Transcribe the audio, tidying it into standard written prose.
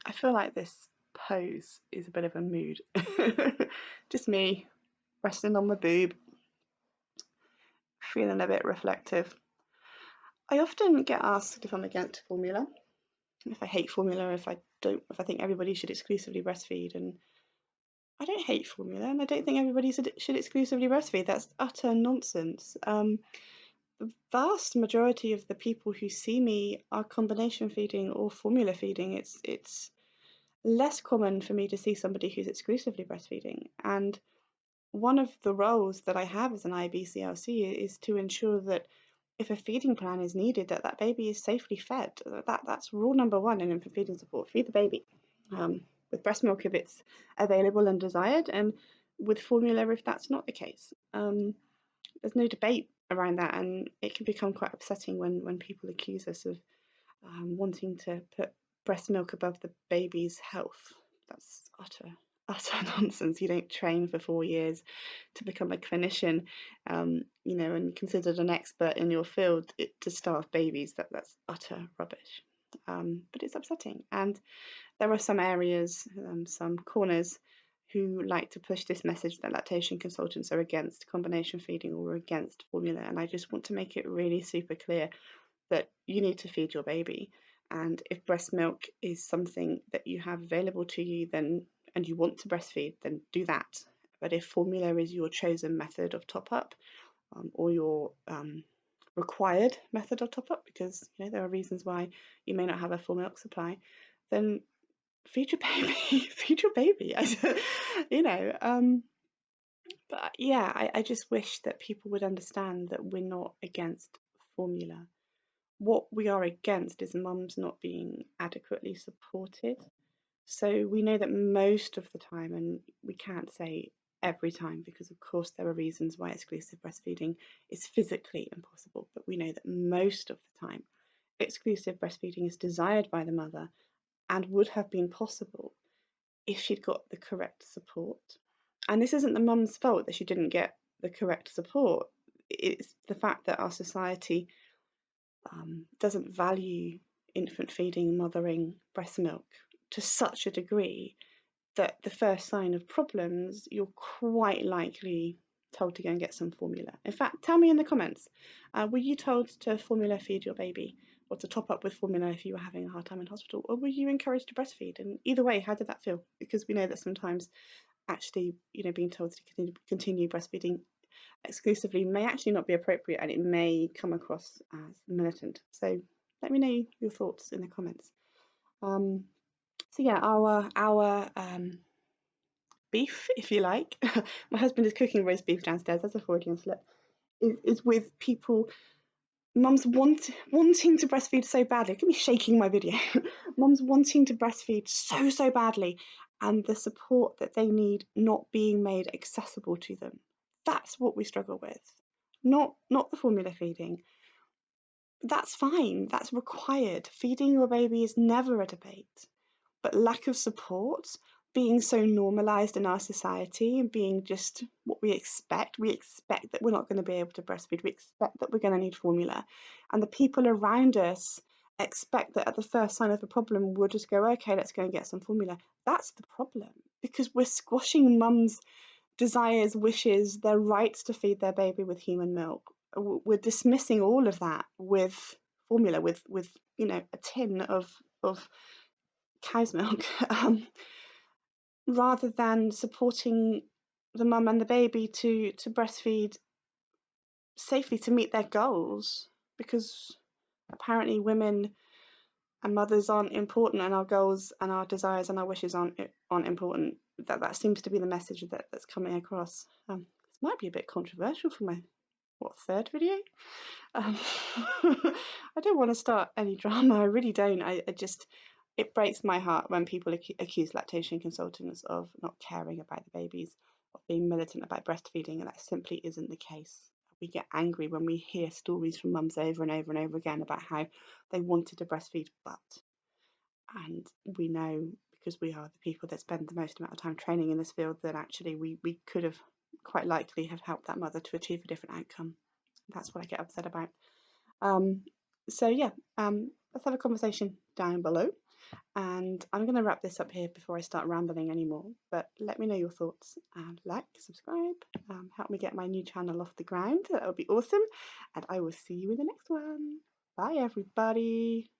I feel like this pose is a bit of a mood. Just me resting on my boob, feeling a bit reflective. I often get asked if I'm against formula, if I hate formula, if I think everybody should exclusively breastfeed, and I don't hate formula, and I don't think everybody should exclusively breastfeed. That's utter nonsense. The vast majority of the people who see me are combination feeding or formula feeding. It's less common for me to see somebody who's exclusively breastfeeding. And one of the roles that I have as an IBCLC is to ensure that if a feeding plan is needed, that baby is safely fed. That's rule number one in infant feeding support: feed the baby with breast milk if it's available and desired, and with formula if that's not the case. There's no debate around that, and it can become quite upsetting when people accuse us of wanting to put breast milk above the baby's health. That's utter nonsense. You don't train for 4 years to become a clinician, and considered an expert in your field to starve babies. That's utter rubbish. But it's upsetting, and there are some areas, some corners, who like to push this message that lactation consultants are against combination feeding or against formula. And I just want to make it really super clear that you need to feed your baby. And if breast milk is something that you have available to you, then and you want to breastfeed, then do that. But if formula is your chosen method of top up, or your required method of top up, because there are reasons why you may not have a full milk supply, then feed your baby. Feed your baby. But yeah, I just wish that people would understand that we're not against formula. What we are against is mums not being adequately supported. So we know that most of the time, and we can't say every time because of course there are reasons why exclusive breastfeeding is physically impossible, but we know that most of the time exclusive breastfeeding is desired by the mother and would have been possible if she'd got the correct support. And this isn't the mum's fault that she didn't get the correct support. It's the fact that our society doesn't value infant feeding, mothering, breast milk to such a degree that the first sign of problems, you're quite likely told to go and get some formula. In fact, tell me in the comments, were you told to formula feed your baby or to top up with formula if you were having a hard time in hospital, or were you encouraged to breastfeed? And either way, how did that feel? Because we know that sometimes actually, being told to continue breastfeeding exclusively may actually not be appropriate, and it may come across as militant. So let me know your thoughts in the comments. So yeah, our beef, if you like, my husband is cooking roast beef downstairs, that's a Freudian slip, is with people, mums wanting to breastfeed so badly. Look at me shaking my video. Mums wanting to breastfeed so badly, and the support that they need not being made accessible to them. That's what we struggle with, not the formula feeding. That's fine, that's required. Feeding your baby is never a debate, but lack of support being so normalized in our society and being just what we expect that we're not going to be able to breastfeed, we expect that we're going to need formula, and the people around us expect that at the first sign of a problem we'll just go, okay, let's go and get some formula. That's the problem, because we're squashing mums' desires, wishes, their rights to feed their baby with human milk. We're dismissing all of that with formula, with a tin of cow's milk, rather than supporting the mum and the baby to breastfeed safely to meet their goals, because apparently women and mothers aren't important, and our goals and our desires and our wishes aren't important. That seems to be the message that's coming across. This might be a bit controversial for my third video. I don't want to start any drama, I really don't. I just, it breaks my heart when people accuse lactation consultants of not caring about the babies, of being militant about breastfeeding, and that simply isn't the case. We get angry when we hear stories from mums over and over and over again about how they wanted to breastfeed, and we know, because we are the people that spend the most amount of time training in this field, that actually we could have quite likely have helped that mother to achieve a different outcome. That's what I get upset about. So yeah, let's have a conversation down below. And I'm going to wrap this up here before I start rambling anymore. But let me know your thoughts and like, subscribe, help me get my new channel off the ground. That would be awesome. And I will see you in the next one. Bye, everybody.